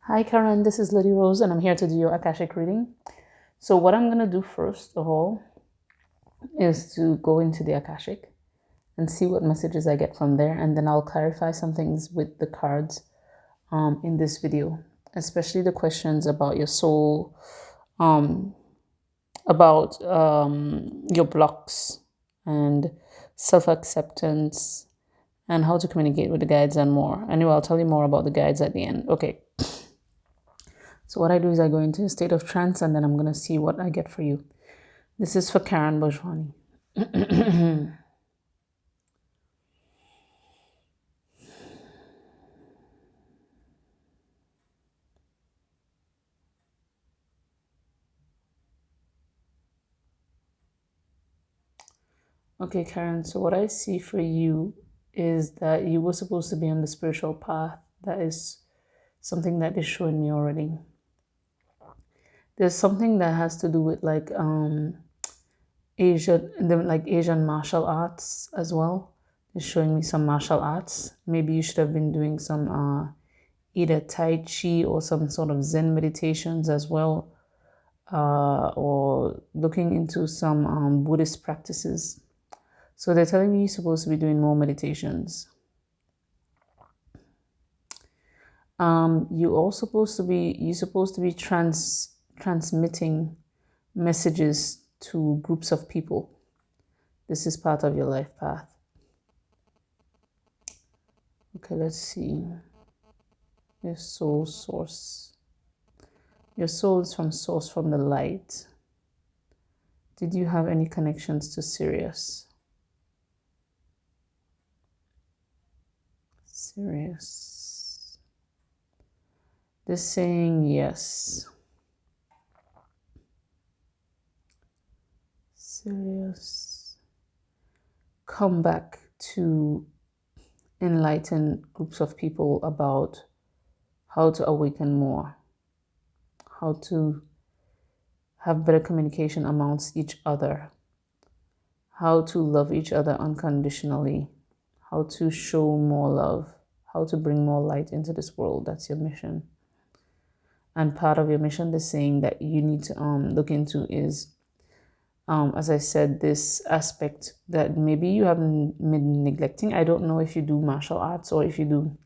Hi, Karan. This is Lady Rose, and I'm here to do your Akashic reading. So, what I'm going to do first of all is to go into the Akashic and see what messages I get from there, and then I'll clarify some things with the cards in this video, especially the questions about your soul, um, about your blocks, and self acceptance, and how to communicate with the guides, and more. Anyway, I'll tell you more about the guides at the end. Okay. So what I do is I go into a state of trance and then I'm going to see what I get for you. This is for Karan Bojwani. Okay, Karen, so what I see for you is that you were supposed to be on the spiritual path. That is something that is showing me already. There's something that has to do with like Asian martial arts as well. It's showing me some martial arts. Maybe you should have been doing some either Tai Chi or some sort of Zen meditations as well, or looking into some Buddhist practices. So they're telling me you're supposed to be doing more meditations. You're supposed to be transmitting messages to groups of people. This is part of your life path. Okay, let's see. Your soul source. Your soul is from source, from the light. Did you have any connections to Sirius? Sirius. They're saying yes. Sirius. Come back to enlighten groups of people about how to awaken more, how to have better communication amongst each other, how to love each other unconditionally, how to show more love, how to bring more light into this world. That's your mission. And part of your mission, they're saying that you need to look into is, as I said, this aspect that maybe you haven't been neglecting. I don't know if you do martial arts or if you do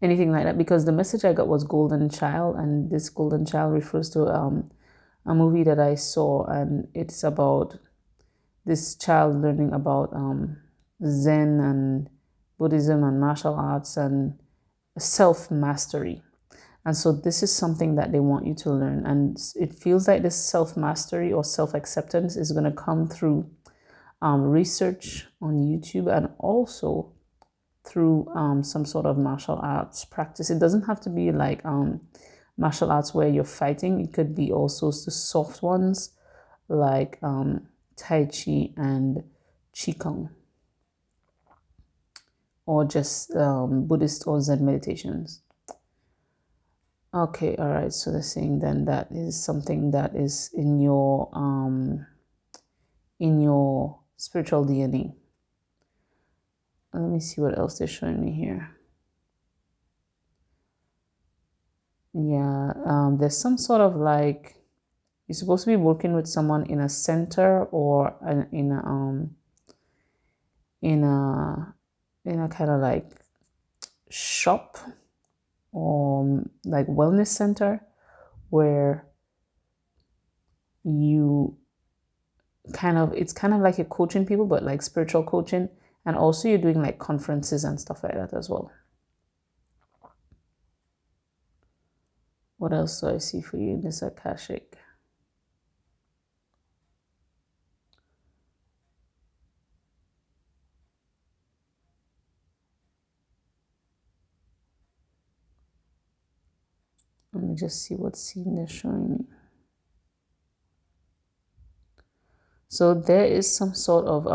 anything like that, because the message I got was golden child, and this golden child refers to a movie that I saw, and it's about this child learning about Zen and Buddhism and martial arts and self mastery. And so this is something that they want you to learn, and it feels like this self mastery or self acceptance is going to come through research on YouTube, and also through some sort of martial arts practice. It doesn't have to be like martial arts where you're fighting. It could be also the soft ones like Tai Chi and Qigong, or just Buddhist or Zen meditations. Okay, all right. So they're saying then that is something that is in your spiritual DNA. Let me see what else they're showing me here. Yeah, there's some sort of like you're supposed to be working with someone in a center or in a kind of like shop or like wellness center where you it's kind of like you're coaching people, but like spiritual coaching, and also you're doing like conferences and stuff like that as well. What else do I see for you in this Akashic? Let me just see what scene they're showing me. So there is some sort of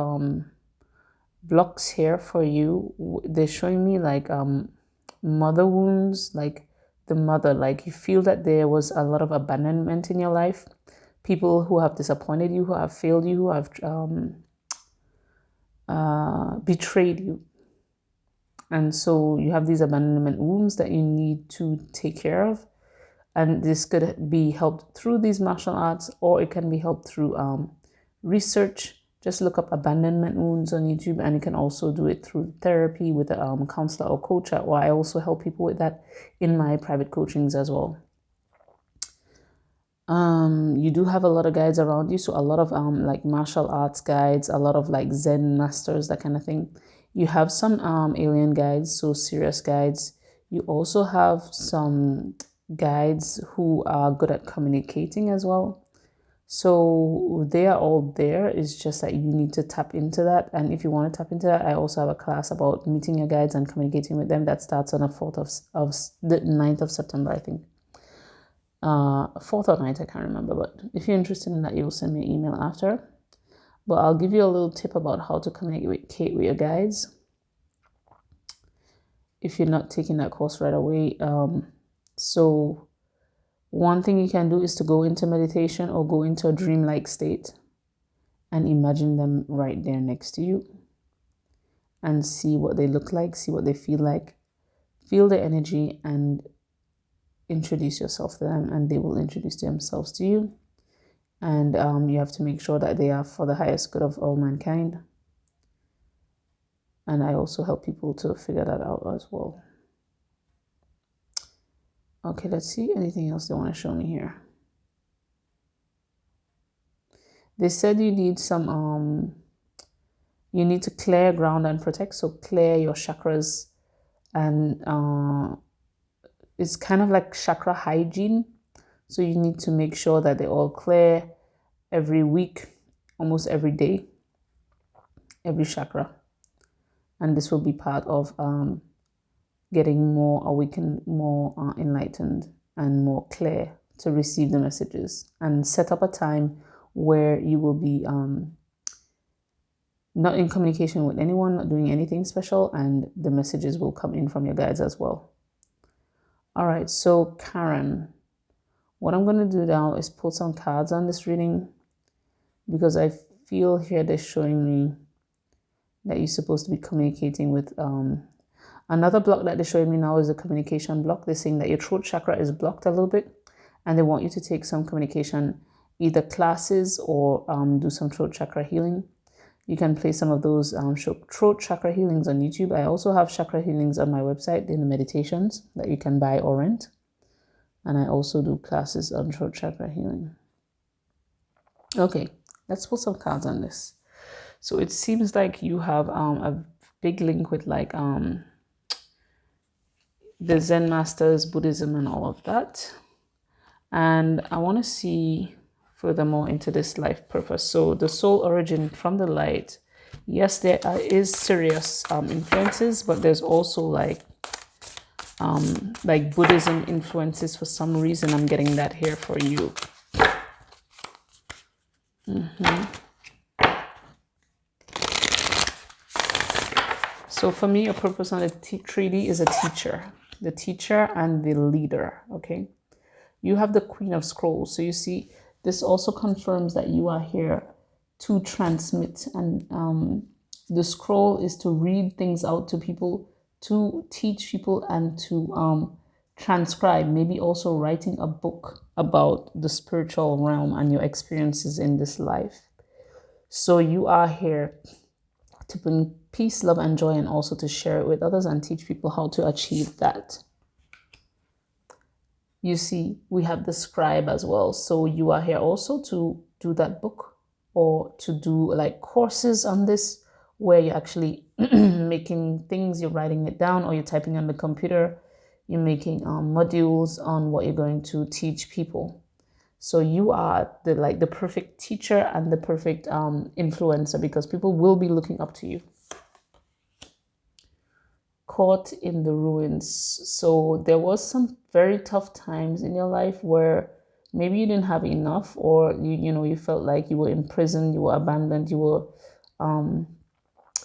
blocks here for you. They're showing me like mother wounds, like the mother, like you feel that there was a lot of abandonment in your life, people who have disappointed you, who have failed you, who have betrayed you. And so you have these abandonment wounds that you need to take care of. And this could be helped through these martial arts, or it can be helped through research. Just look up abandonment wounds on YouTube, and you can also do it through therapy with a counselor or coach. Or I also help people with that in my private coachings as well. You do have a lot of guides around you, so a lot of like martial arts guides, a lot of like Zen masters, that kind of thing. You have some alien guides, so serious guides. You also have some guides who are good at communicating as well. So they are all there. It's just that you need to tap into that. And if you want to tap into that, I also have a class about meeting your guides and communicating with them that starts on the 4th of the 9th of September, I think. 4th or 9th, I can't remember. But if you're interested in that, you'll send me an email after. But I'll give you a little tip about how to communicate with your guides if you're not taking that course right away. So one thing you can do is to go into meditation or go into a dreamlike state and imagine them right there next to you and see what they look like, see what they feel like, feel the energy, and introduce yourself to them, and they will introduce themselves to you. And you have to make sure that they are for the highest good of all mankind. And I also help people to figure that out as well. Okay, let's see anything else they want to show me here. They said you need some you need to clear, ground, and protect. So clear your chakras, and it's kind of like chakra hygiene. So you need to make sure that they're all clear every week, almost every day, every chakra. And this will be part of getting more awakened, more enlightened, and more clear to receive the messages. And set up a time where you will be not in communication with anyone, not doing anything special, and the messages will come in from your guides as well. All right, so Karen, what I'm going to do now is pull some cards on this reading, because I feel here they're showing me that you're supposed to be communicating with another block that they're showing me now is a communication block. They're saying that your throat chakra is blocked a little bit, and they want you to take some communication, either classes or do some throat chakra healing. You can play some of those throat chakra healings on YouTube. I also have chakra healings on my website in the meditations that you can buy or rent. And I also do classes on throat chakra healing. Okay, let's put some cards on this. So it seems like you have a big link with like the Zen masters, Buddhism, and all of that. And I want to see furthermore into this life purpose. So the soul origin from the light. Yes, there is serious influences, but there's also like Buddhism influences. For some reason, I'm getting that here for you. So for me, a purpose on the 3D is a teacher, the teacher and the leader. Okay, you have the Queen of Scrolls. So you see, this also confirms that you are here to transmit, and the scroll is to read things out to people, to teach people, and to transcribe, maybe also writing a book about the spiritual realm and your experiences in this life. So you are here to bring peace, love, and joy, and also to share it with others and teach people how to achieve that. You see, we have the scribe as well. So you are here also to do that book, or to do like courses on this, where you're actually making things, you're writing it down, or you're typing on the computer, you're making modules on what you're going to teach people. So you are the perfect teacher and the perfect influencer, because people will be looking up to you. Caught in the ruins. So there was some very tough times in your life where maybe you didn't have enough, or you felt like you were imprisoned, you were abandoned, you were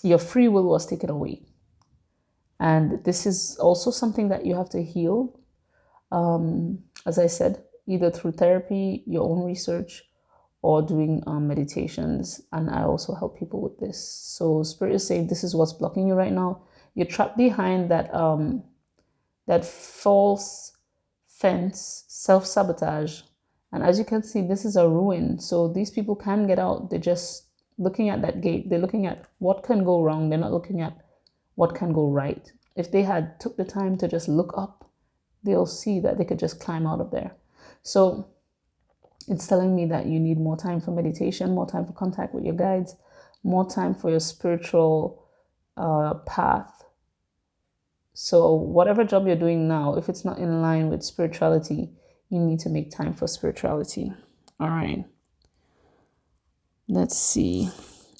your free will was taken away. And this is also something that you have to heal, as I said, either through therapy, your own research, or doing meditations. And I also help people with this. So Spirit is saying this is what's blocking you right now. You're trapped behind that false fence, self-sabotage. And as you can see, this is a ruin. So these people can get out. They're just looking at that gate. They're looking at what can go wrong. They're not looking at what can go right. If they had took the time to just look up, they'll see that they could just climb out of there. So it's telling me that you need more time for meditation, more time for contact with your guides, more time for your spiritual path. So whatever job you're doing now, if it's not in line with spirituality, you need to make time for spirituality. All right. Let's see.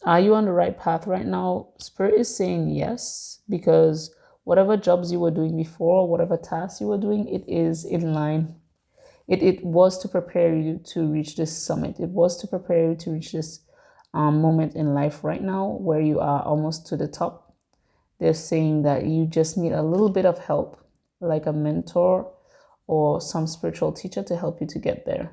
Are you on the right path right now? Spirit is saying yes, because whatever jobs you were doing before, whatever tasks you were doing, it is in line. It was to prepare you to reach this summit. It was to prepare you to reach this moment in life right now where you are almost to the top. They're saying that you just need a little bit of help, like a mentor or some spiritual teacher to help you to get there.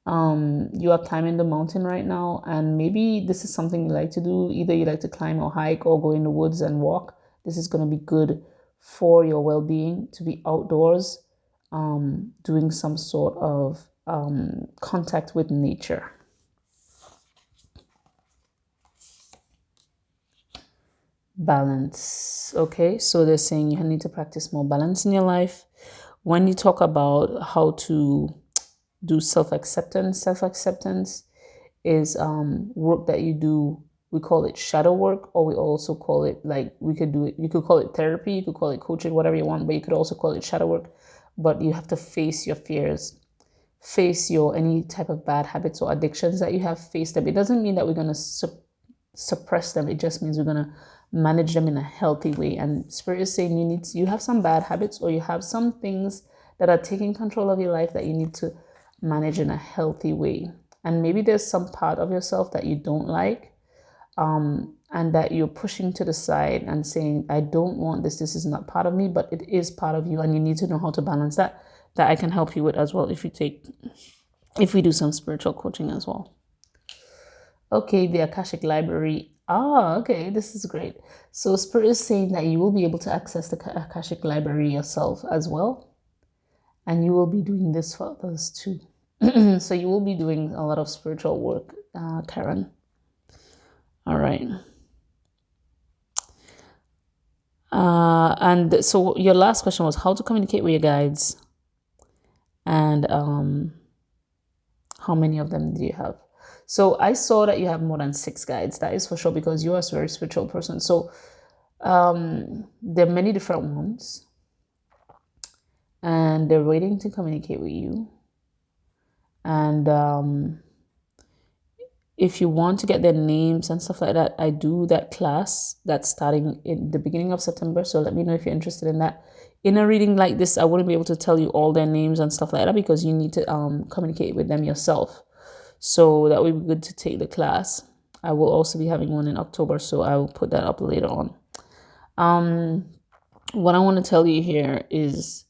You are climbing the mountain right now, and maybe this is something you like to do. Either you like to climb or hike or go in the woods and walk. This is going to be good for your well-being, to be outdoors, doing some sort of contact with nature. Balance. Okay, so they're saying you need to practice more balance in your life. When you talk about how to do self-acceptance is work that you do. We call it shadow work, or we also call it, like, we could do it, you could call it therapy, you could call it coaching, whatever you want, but you could also call it shadow work. But you have to face your fears, face your any type of bad habits or addictions that you have, face them. It doesn't mean that we're going to suppress them. It just means we're going to manage them in a healthy way. And Spirit is saying you have some bad habits, or you have some things that are taking control of your life that you need to manage in a healthy way. And maybe there's some part of yourself that you don't like, and that you're pushing to the side and saying, I don't want this is not part of me, but it is part of you, and you need to know how to balance that I can help you with as well if we do some spiritual coaching as well. Okay, the Akashic Library. Okay, this is great. So Spirit is saying that you will be able to access the Akashic Library yourself as well, and you will be doing this for others too. So you will be doing a lot of spiritual work, Karan. All right. And so your last question was how to communicate with your guides, and how many of them do you have? So I saw that you have more than 6 guides. That is for sure, because you are a very spiritual person. So there are many different ones, and they're waiting to communicate with you. And if you want to get their names and stuff like that, I do that class that's starting in the beginning of September. So let me know if you're interested in that. In a reading like this, I wouldn't be able to tell you all their names and stuff like that, because you need to communicate with them yourself. So that would be good to take the class. I will also be having one in October, so I will put that up later on. What I want to tell you here is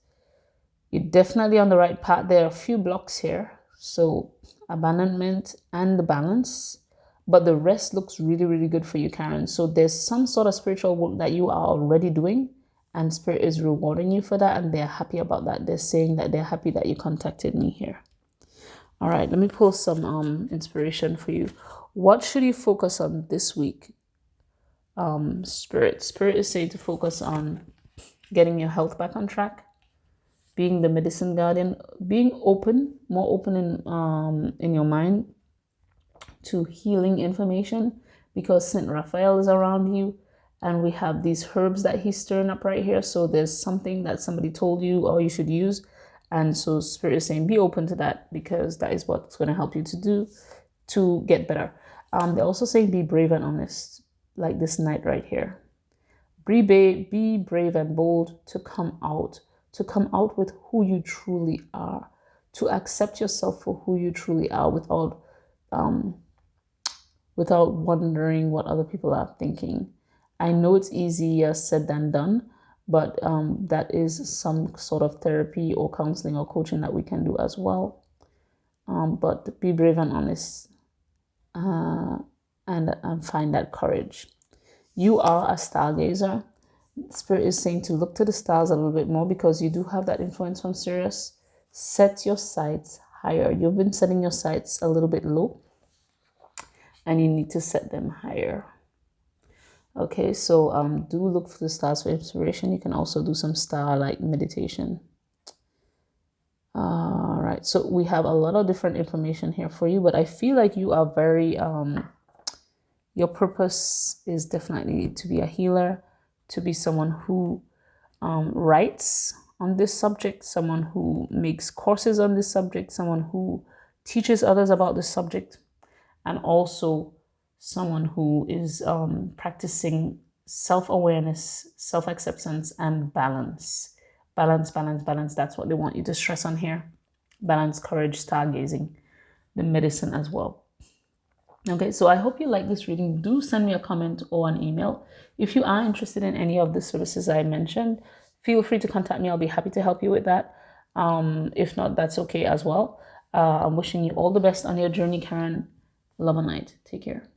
you're definitely on the right path. There are a few blocks here. So abandonment and the balance, but the rest looks really, really good for you, Karen. So there's some sort of spiritual work that you are already doing, and Spirit is rewarding you for that, and they're happy about that. They're saying that they're happy that you contacted me here. All right, let me pull some inspiration for you. What should you focus on this week? Spirit is saying to focus on getting your health back on track, being the medicine guardian, being more open in your mind to healing information, because Saint Raphael is around you, and we have these herbs that he's stirring up right here. So there's something that somebody told you or you should use, and so Spirit is saying be open to that, because that is what's going to help you to get better. They're also saying be brave and honest, like this night right here. Be brave and bold to come out with who you truly are, to accept yourself for who you truly are, without wondering what other people are thinking. I know it's easier said than done, but that is some sort of therapy or counseling or coaching that we can do as well. But be brave and honest, and find that courage. You are a stargazer. Spirit is saying to look to the stars a little bit more because you do have that influence from Sirius. Set your sights higher. You've been setting your sights a little bit low, and you need to set them higher. Okay, so do look for the stars for inspiration. You can also do some star-like meditation. All right, so we have a lot of different information here for you, but I feel like you are very your purpose is definitely to be a healer, to be someone who writes on this subject, someone who makes courses on this subject, someone who teaches others about this subject, and also someone who is practicing self-awareness, self-acceptance, and balance. Balance, balance, balance. That's what they want you to stress on here. Balance, courage, stargazing, the medicine as well. Okay, so I hope you like this reading. Do send me a comment or an email. If you are interested in any of the services I mentioned, feel free to contact me. I'll be happy to help you with that. If not, that's okay as well. I'm wishing you all the best on your journey, Karen. Love and light. Take care.